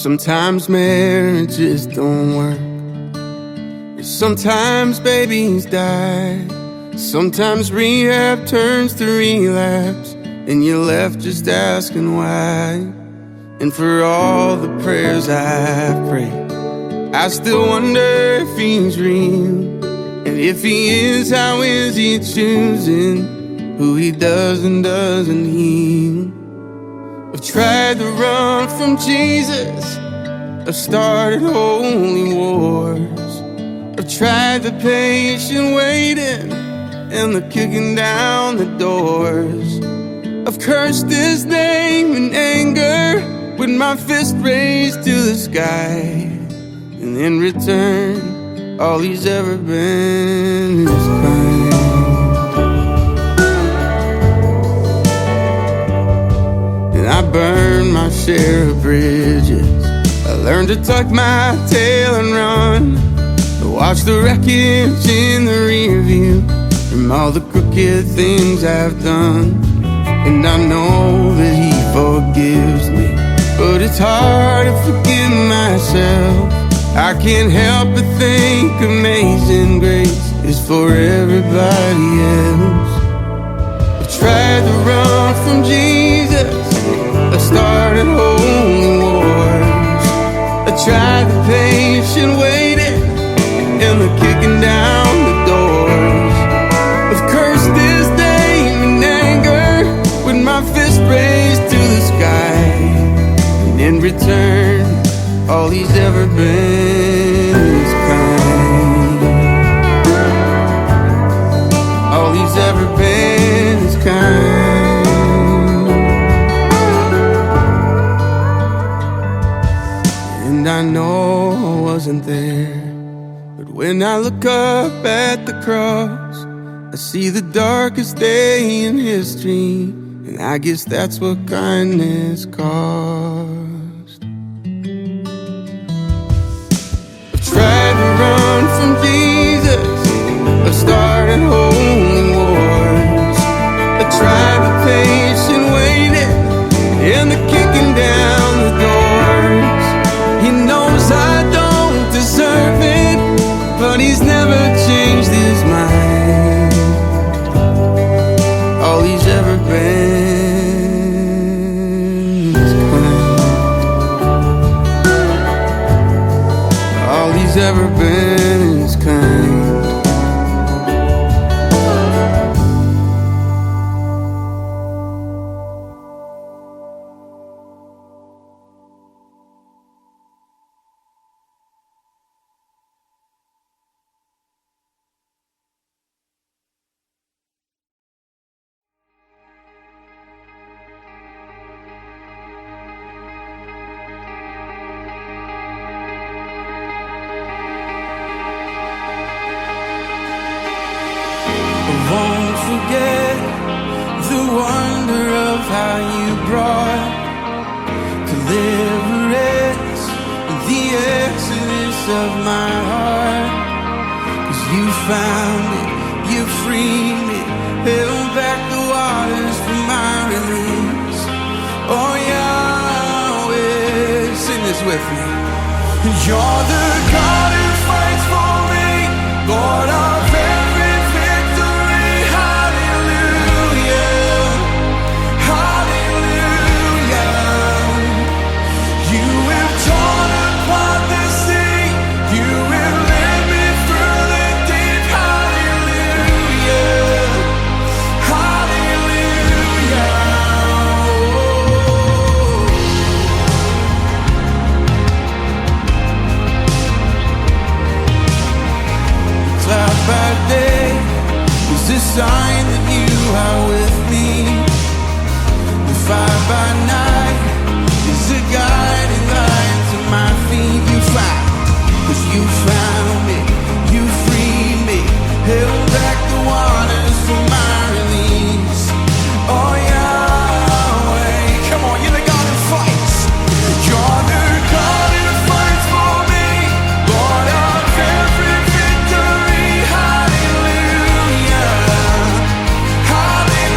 Sometimes marriages don't work. Sometimes babies die. Sometimes rehab turns to relapse, and you're left just asking why. And for all the prayers I've prayed, I still wonder if he's real. And if he is, how is he choosing who he does and doesn't heal? I've tried to run from Jesus, I've started holy wars. I've tried the patient waiting and the kicking down the doors. I've cursed his name in anger with my fist raised to the sky. And in return, all he's ever been is kind. And I burned my share of bridges. I learned to tuck my tail and run, to watch the wreckage in the rear view from all the crooked things I've done. And I know that he forgives me, but it's hard to forgive myself. I can't help but think amazing grace is for everybody else. I've tried to run from Jesus, I started holy wars. I tried the patient waiting and the kicking down the doors. I've cursed his name in anger with my fist raised to the sky. And in return, all he's ever been is kind. All he's ever been is kind. And I know I wasn't there, but when I look up at the cross, I see the darkest day in history, and I guess that's what kindness cost. I've tried to run from Jesus, I've started holy wars. I tried the patient waiting and the kicking down the doors. He knows I don't deserve it, but he's never changed his mind. All he's ever been is kind. All he's ever been is kind. Won't forget the wonder of how you brought deliverance, the exodus of my heart. 'Cause you found it, you freed me, held back the waters for my release. Oh Yahweh, sing this with me. You're the God who fights for me, Lord of every victory. Hallelujah, hallelujah. You have torn apart the sea, you have led me through the deep. Hallelujah, hallelujah. Cloud by day is a sign that you are with me. The fire by night is a guiding light to my feet. You found, 'cause you found me, you freed me, held back the waters for my release. Oh Yahweh, come on, you're the God who fights. You're the God who fights for me, Lord of every victory. Hallelujah, hallelujah.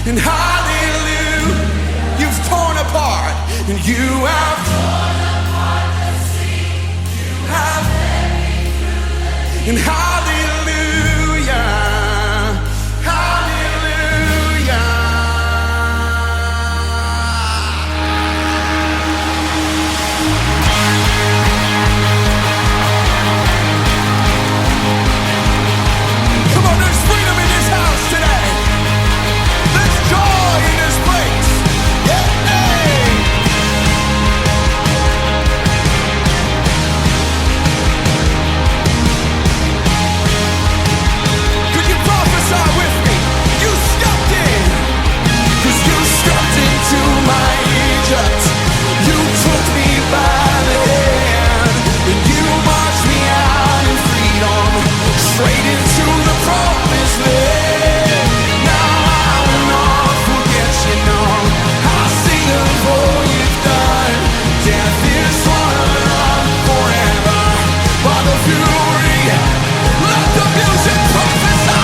and hallelujah. You've torn apart, and you have torn apart the sea. You have led me through the deep. And hallelujah, hallelujah. Come on, there's freedom in this house today. There's joy in this place. Yeah. Could you prophesy with me? You stepped in, 'cause you stepped into my Egypt. You took me by the hand, and you marched me out in freedom, straight into the promised land. Now I will not forget you, no. I'll sing of all you've done. Death is swallowed up forever by the fury. Let the music prophesy.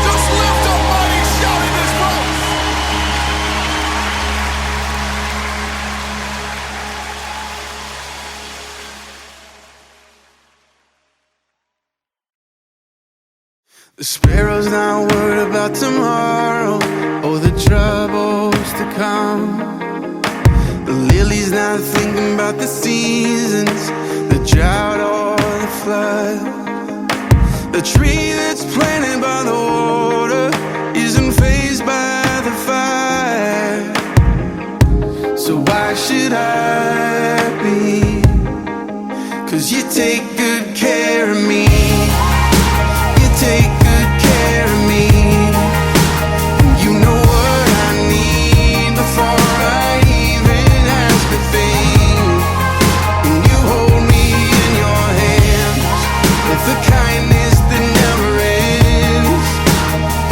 Just lift up mighty shout in this place. The sparrow's not worried about tomorrow or the troubles to come. The lily's not thinking about the seasons, the drought or the flood. The tree that's planted by the water isn't fazed by the fire. So why should I be? 'Cause you take good care of me. You take good care of me. You know what I need before I even ask a thing. And you hold me in your hands with a kindness that never ends.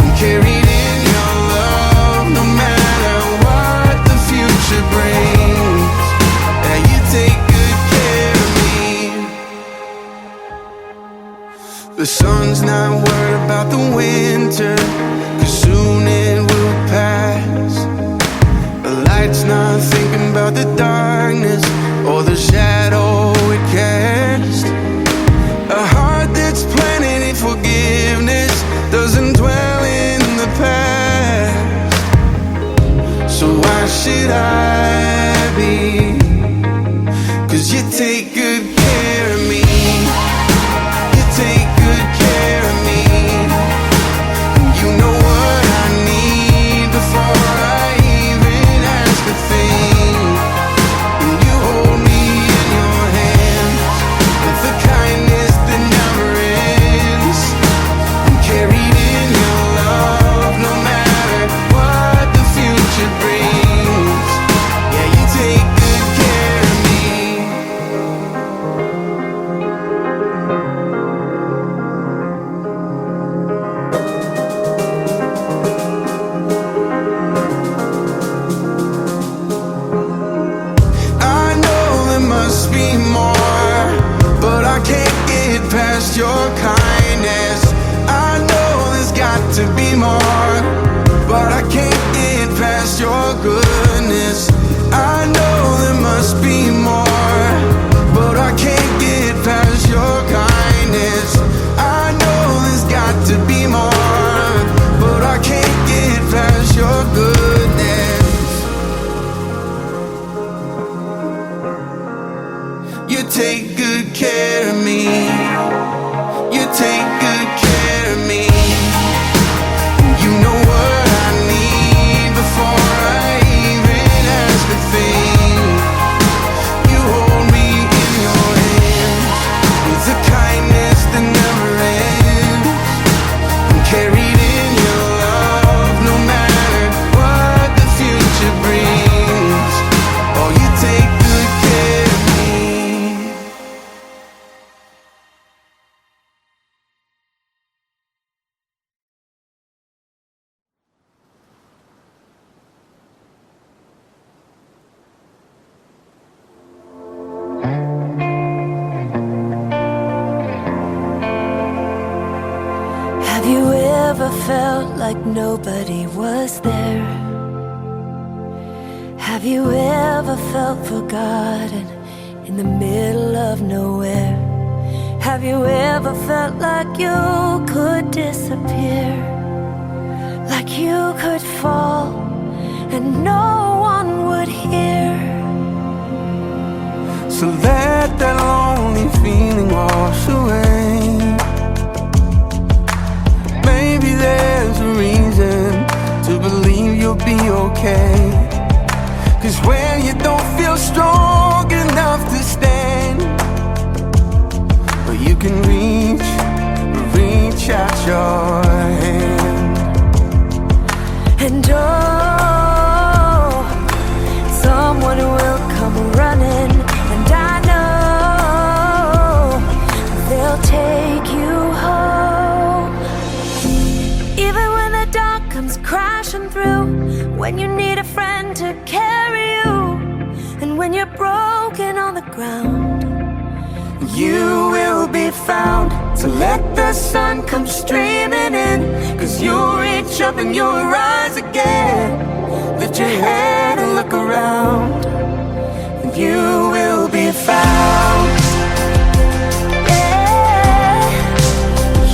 I'm carried in your love no matter what the future brings. Yeah, you take good care of me. The sun's not worried about the winter, 'cause soon it will pass. The light's not thinking about the darkness or the shadow it casts. A heart that's planted in forgiveness doesn't dwell in the past. So why should I be? 'Cause you take good care of me. You take good care of me. You know what I need before I even ask a thing. And you hold me in your hands with a kindness that never ends. I'm carried in your love no matter what the future brings. Yeah, you take good care of me. I know there must be more, but I can't get past your kindness. I know there's got to be more, but I can't get past your goodness. I know there must be more, but I can't get past your kindness. I know there's got to be more, but I can't get past your goodness. You take good care of me. You take good care of me. You know what I need before I even ask a thing. You hold me in your hands with a kindness that never ends. I'm carried in your love no matter what the future brings. Oh, you like nobody was there? Have you ever felt forgotten in the middle of nowhere? Have you ever felt like you could disappear? Like you could fall and no one would hear? So let that lonely feeling wash away. Maybe there's a reason to believe you'll be okay. 'Cause when you don't feel strong enough to stand, well, you can reach out your hand. And oh, someone will come running, and I know they'll take you home. Even when the dark comes crashing through, when you need a friend to carry you, and when you're broken on the ground, You will be found. So let the sun come streaming in, 'cause you'll reach up and you'll rise again. Lift your head and look around, and you will be found. yeah,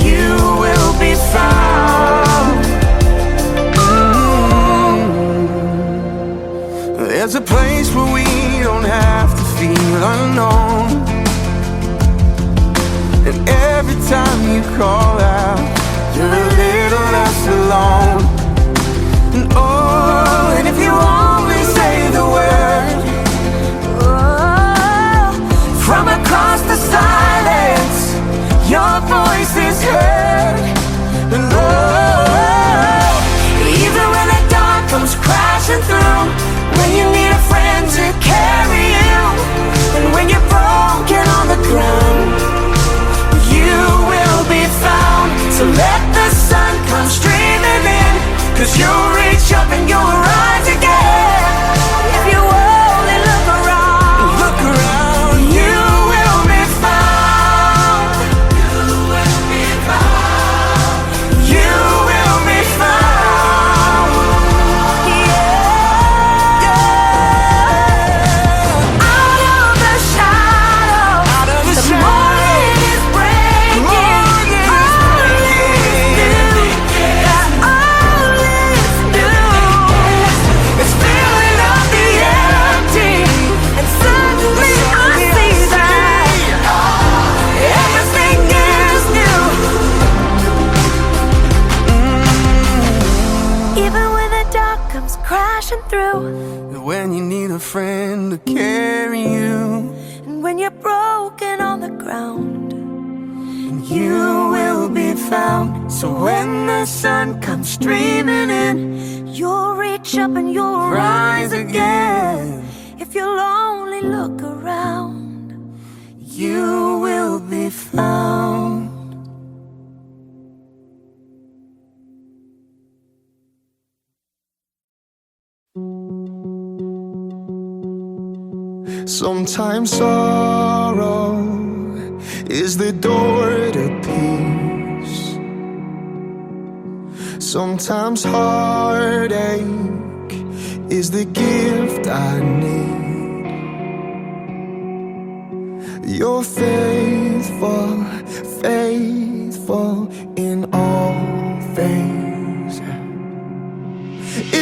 You will be found. There's a place where we don't have to feel unknown. And every time you call out, you're a little less alone. And oh, and if you only say the word, oh, from across the silence, your voice is heard. And oh, even when the dark comes crashing through, when you need a friend to carry you, and when you're broken on the ground, you will be found. So let the sun come streaming in, 'cause you'll reach up and you'll rise again. if you only look around, You will be found. You will be found. You will be found. yeah. Out of the shadow, Out of the the shadow. morning is breaking. It's filling up the empty, And suddenly I see that everything is new. even when the dark comes crashing through, When you need a friend to carry you, and when you're broken on the ground, you will be found. So when the sun comes streaming in, you'll reach up and you'll rise again. If you'll only look around, you will be found. Sometimes sorrow is the door to peace. Sometimes heartache is the gift I need. You're faithful, faithful in all things.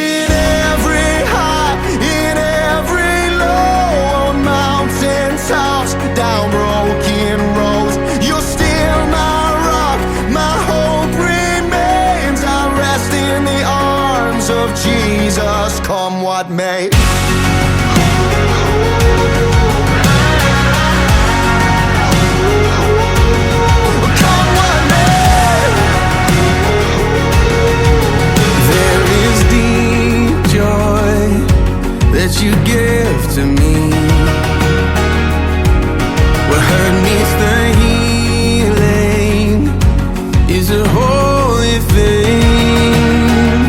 In every high, in every low, on mountaintops, down broken roads, you're still my rock, my hope remains. I rest in the arms of Jesus, come what may. Come what may. There is deep joy that you give to me. What hurt meets the healing is a holy thing.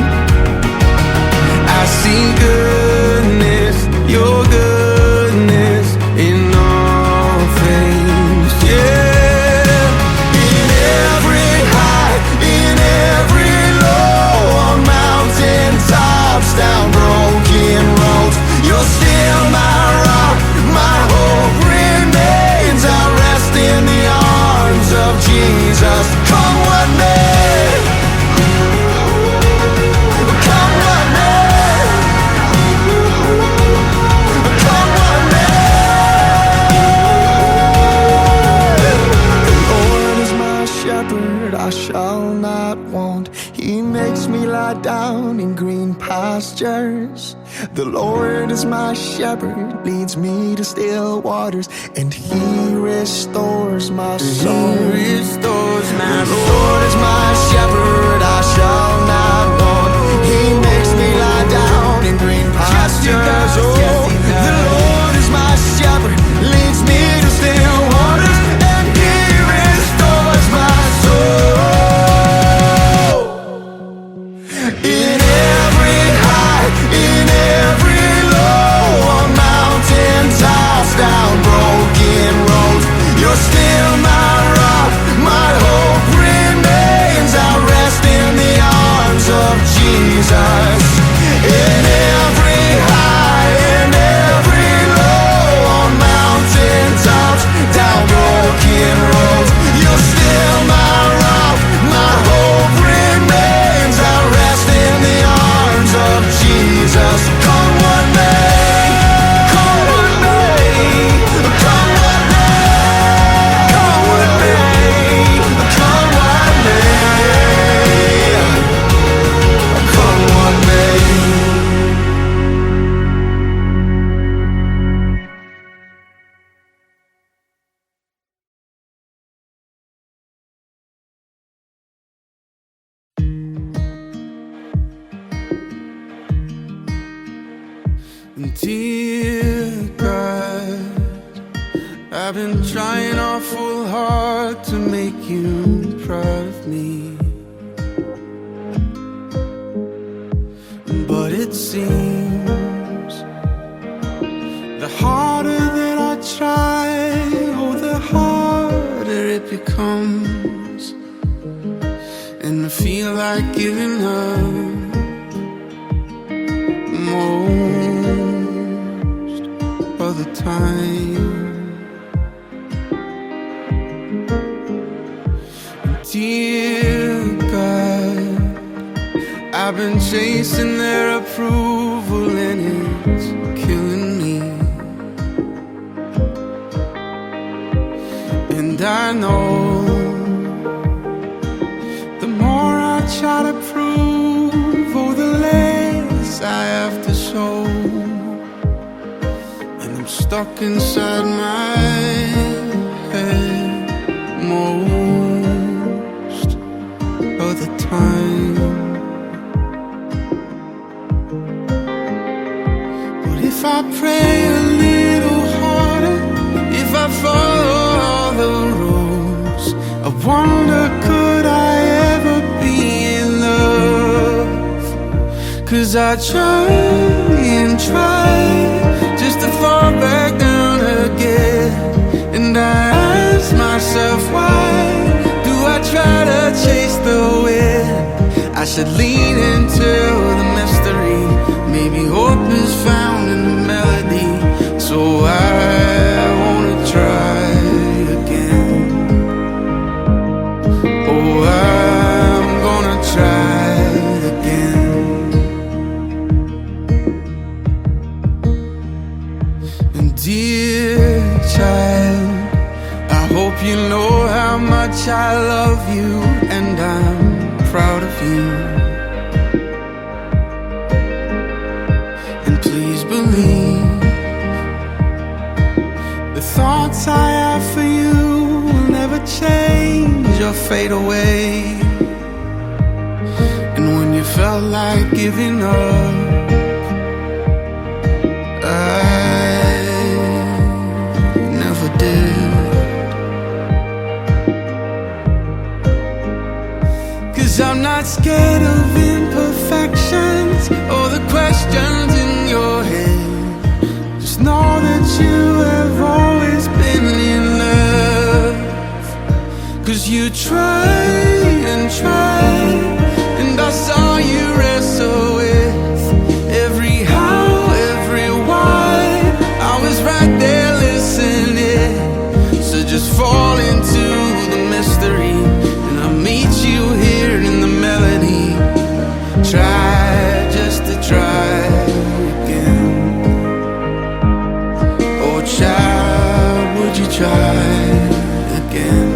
I see goodness, your goodness in all things. Yeah. In every high, in every low, is my shepherd, leads me to still waters, and he restores my soul. He restores my The soul. Lord is my shepherd, I shall not want. He makes me lie down in green pastures. Oh, the Lord is my shepherd, leads me to still waters, and he restores my soul. In every high, in every low, on mountain tops, down broken roads, you're still my rock, my hope remains. I rest in the arms of Jesus. In every high, in every low, on mountain tops, down broken roads, you're still my rock, my hope remains. I rest in the arms of Jesus. Come what may, come what may, come what may, come what may, come what may, come what may. Dear God, I've been trying awful hard to make you proud of me, but it seems the harder that I try, oh, the harder it becomes, and I feel like giving up most of the time. Dear God, I've been chasing their approval and it's killing me. And I know the more I try to prove, oh, the less I have to show. And I'm stuck inside my head most of the time. But if I pray a little harder, if I follow all the rules, I wonder, could I ever be in love? 'Cause I try and try just to fall back down again, and I ask myself, why do I try to chase the wind? I should lean into the mystery. Maybe hope is found in the melody. So I wanna try again. Oh, I'm gonna try again. And dear child, I hope you know how much I love you, and I'm proud of you. And please believe the thoughts I have for you will never change or fade away. And when you felt like giving up, I never did. 'Cause I'm not scared of imperfections or the questions in your head. Just know that you have always been in love. 'Cause you try and try, and I saw you wrestle with every how, every why. I was right there listening. So just fall into the mystery, and I'll meet you here in the melody. Try just to try again. Oh child, would you try again?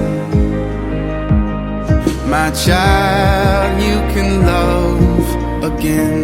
My child, you can love again.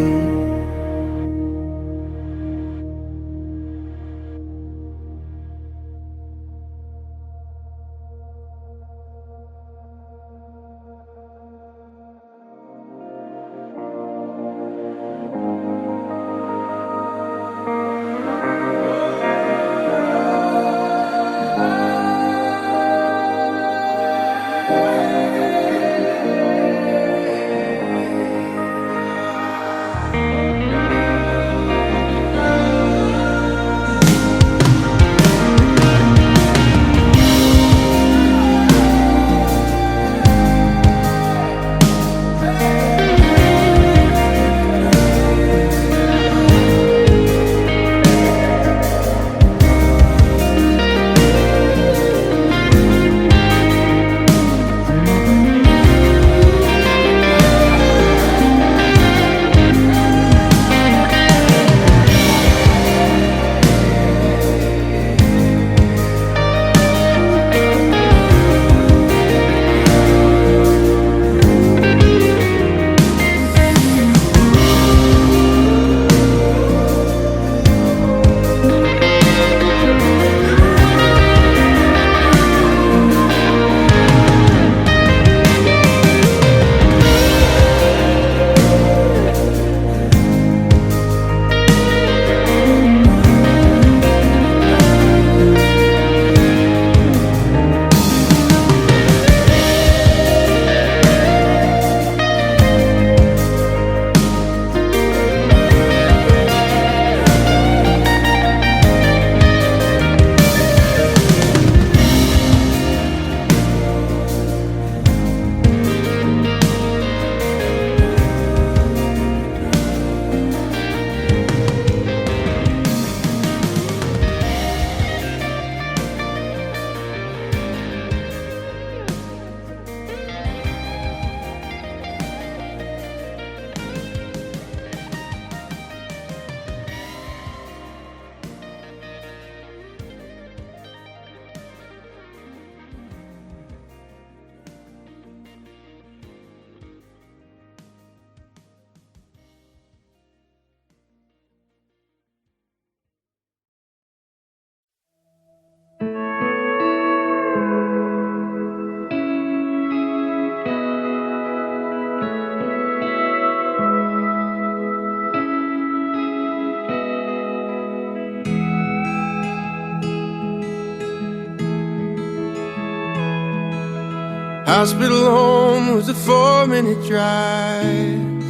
hospital home was a 4-minute drive.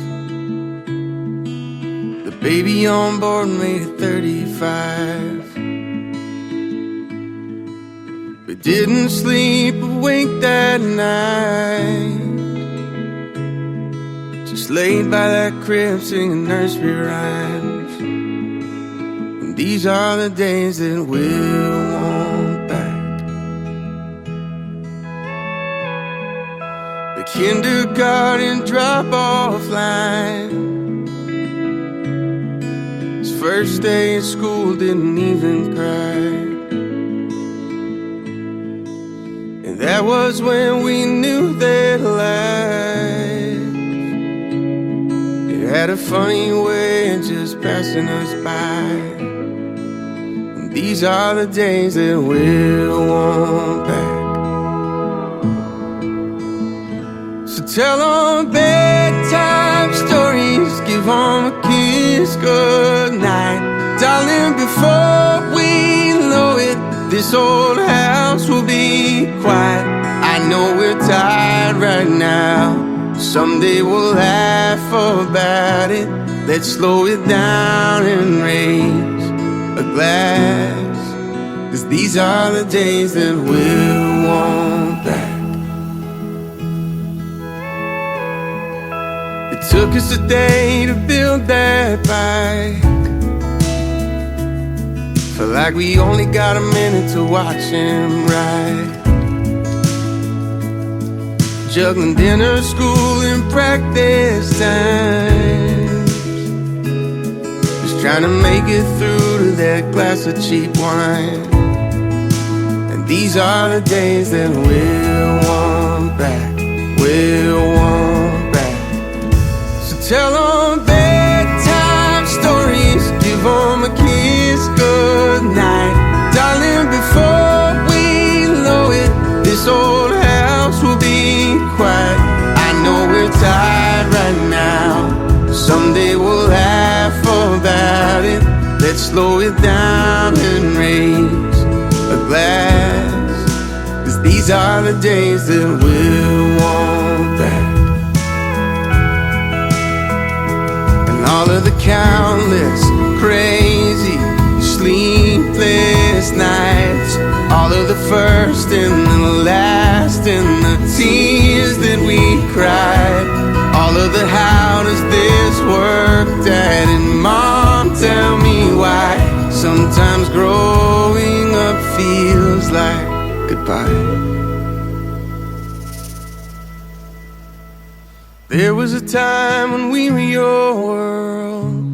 The baby on board made it 35. We didn't sleep a wink that night, just laid by that crib singing nursery rhymes. And these are the days that we'll want back. The kindergarten drop-off line, his first day at school didn't even cry. And that was when we knew that life, it had a funny way of just passing us by. And these are the days that we'll want back. So tell them bedtime stories, give them a kiss goodnight. Darling, before we know it, this old house will be quiet. I know we're tired right now, someday we'll laugh about it. Let's slow it down and raise a glass, 'cause these are the days that we'll want back. It took us a day to build that bike. Felt like we only got a minute to watch him ride, juggling dinner, school, and practice times, just trying to make it through to that glass of cheap wine. And these are the days that we'll want back, we'll want back. So tell them bedtime stories, give them a kiss goodnight. Darling, before we know it, this old house will be quiet. I know we're tired right now, someday we'll laugh about it. Let's slow it down and raise a glass, 'cause these are the days that we'll want back. And all of the countless crazy sleepless nights, all of the first and the last, and the tears that we cried, all of the how does this work, Dad and Mom, tell me why. Sometimes growing up feels like goodbye. There was a time when we were your world,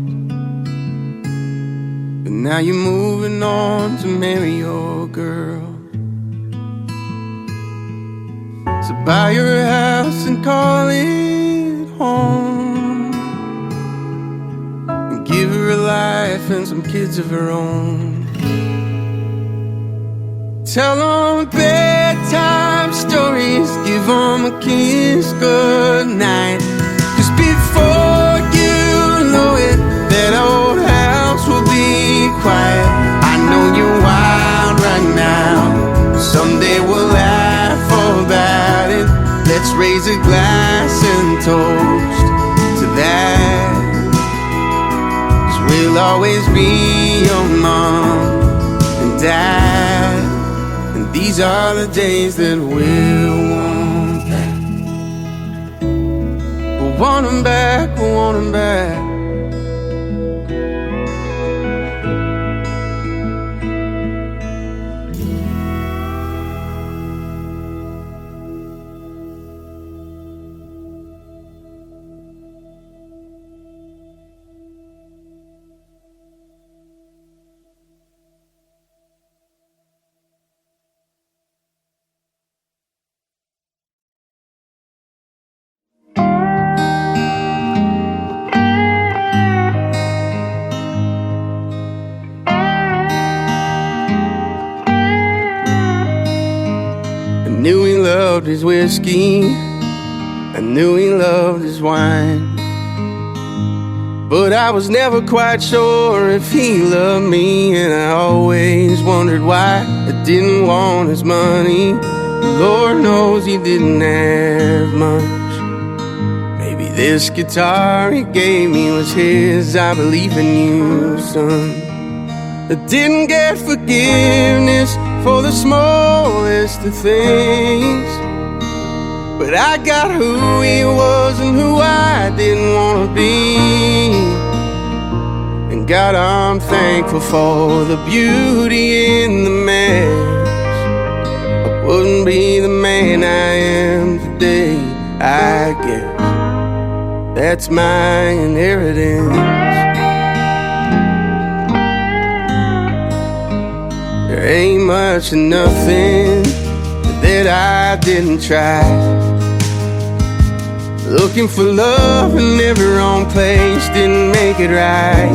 but now you're moving on to marry your girl. So buy your house and call it home, and give her a life and some kids of her own. Tell them bedtime stories, give them a kiss goodnight, 'cause before you know it, that old house will be quiet. I know you're wild right now, someday we'll laugh about it. Let's raise a glass and toast to that, 'cause we'll always be your mom and dad. And these are the days that we'll want back. We'll want them back, we'll want them back. I knew he loved his whiskey, I knew he loved his wine, but I was never quite sure if he loved me. And I always wondered why I didn't want his money, Lord knows he didn't have much. Maybe this guitar he gave me was his. I believe in you, son. I didn't get forgiveness for the smallest of things, but I got who he was and who I didn't want to be. And God, I'm thankful for the beauty in the mess. I wouldn't be the man I am today. I guess that's my inheritance. There ain't much of nothing that I didn't try. Looking for love in every wrong place didn't make it right.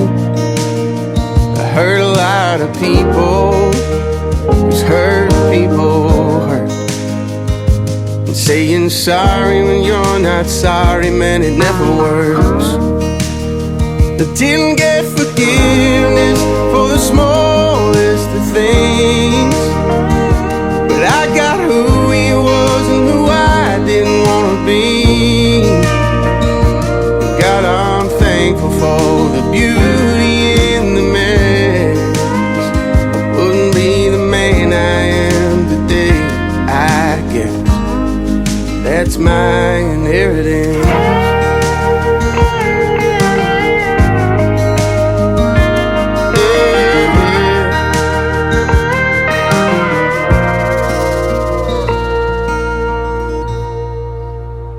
I hurt a lot of people, just hurt people hurt. And saying sorry when you're not sorry, man, it never works. I didn't get forgiveness for the smallest of things, but I got who he was and who I didn't want to be. God, I'm thankful for the beauty in the mess. I wouldn't be the man I am today. I guess that's my inheritance.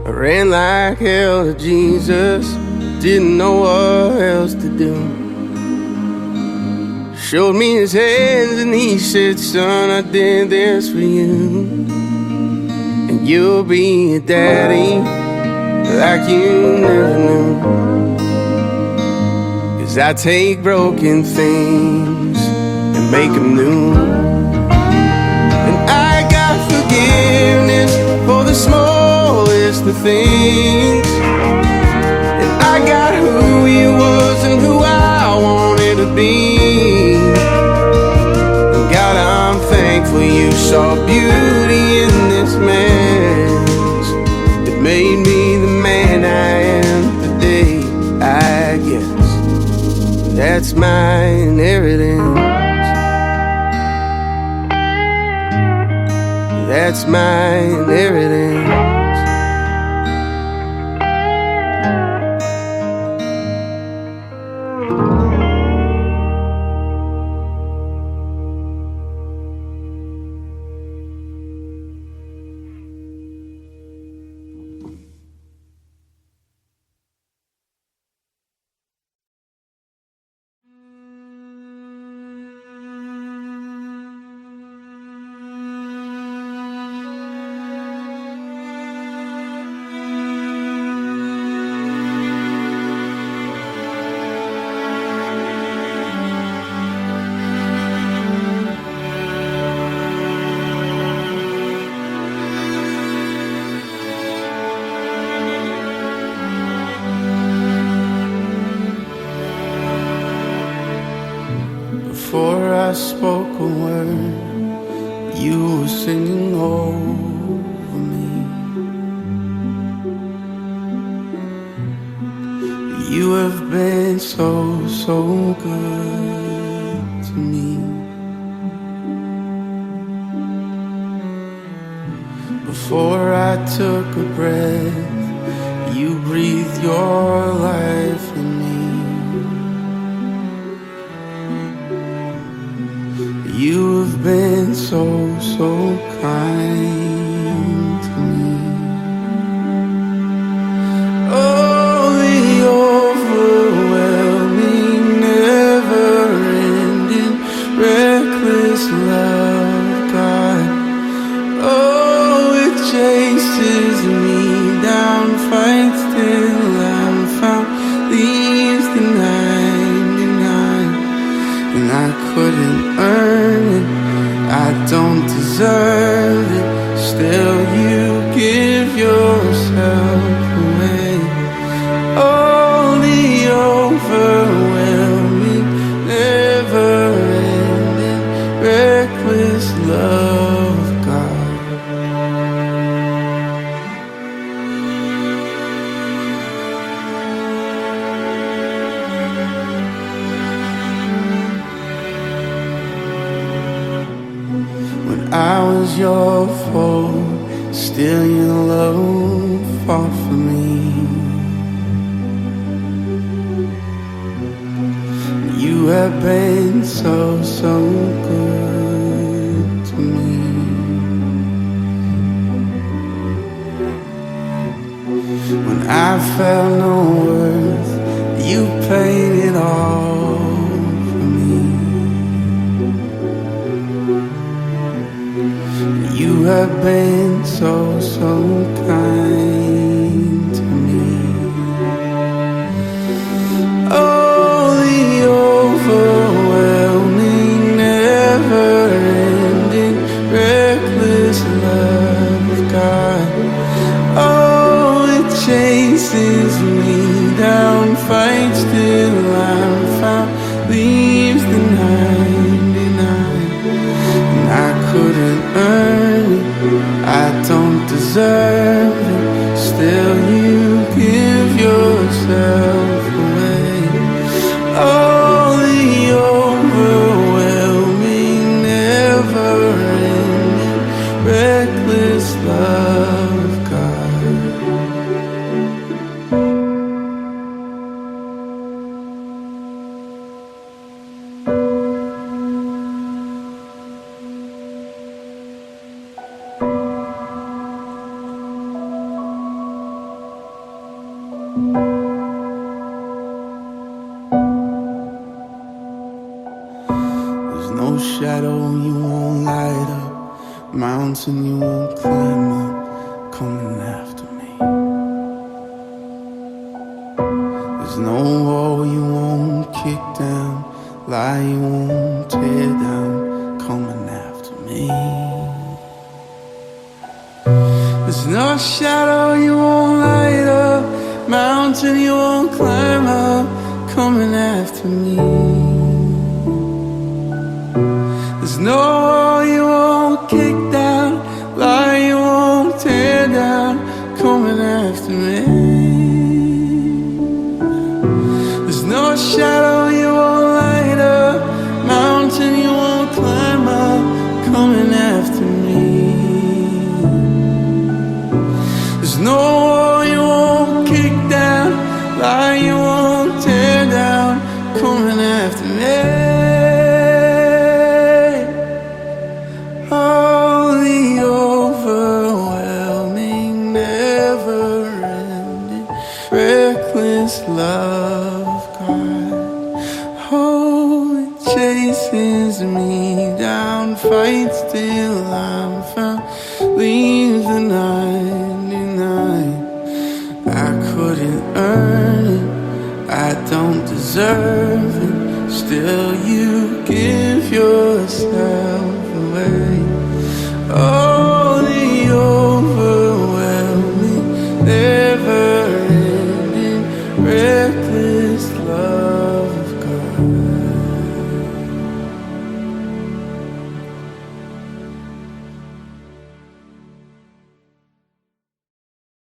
I ran like hell to Jesus, didn't know what else to do. Showed me his hands and he said, son, I did this for you. And you'll be a daddy like you never knew. 'Cause I take broken things and make them new. And I got forgiveness for the smallest of things, and I got who he was and who I wanted to be. And God, I'm thankful you saw beauty in this mess. It made me the man I am today. I guess that's my inheritance. That's my inheritance. Before I spoke a word, you were singing over me. You have been so, so good to me. Before I took a breath, you breathed your life in me. You have been so, so kind to me. Oh, the overwhelming, never-ending, reckless love of God. Oh, it chases me down, fights till I'm found, leaves the 99. And I couldn't earn it, I don't deserve it. Still you give yourself away. Oh, the overwhelming, never-ending, reckless love of God. I was your foe, still your love fought for me. You have been so, so good to me. When I felt no worth, you paid it all for me. You have been so, so kind to me. Oh, the overwhelming, never-ending, reckless love of God. Oh, it chases me down, fights till I'm found, leaves the 99. And I couldn't earn it, I don't deserve it, still you give yourself away. Oh, the overwhelming, never-ending, reckless love of God. There's no shadow you won't light up, mountain you won't climb up, coming after me. There's no wall you won't kick down, lie you won't tear down, coming after me. There's no shadow you won't light up, mountain you won't climb up, coming after me. There's no wall you won't kick down, lie you won't tear down, coming after me. There's no shadow you won't light up, mountain you won't climb up, coming after me. There's no wall you won't kick down, lie you won't tear down, coming after me. Oh, the overwhelming, never-ending, reckless love of God. Oh, it chases me down, fights till I'm found, leaves the 99. I couldn't earn it, I don't deserve it, still you give yourself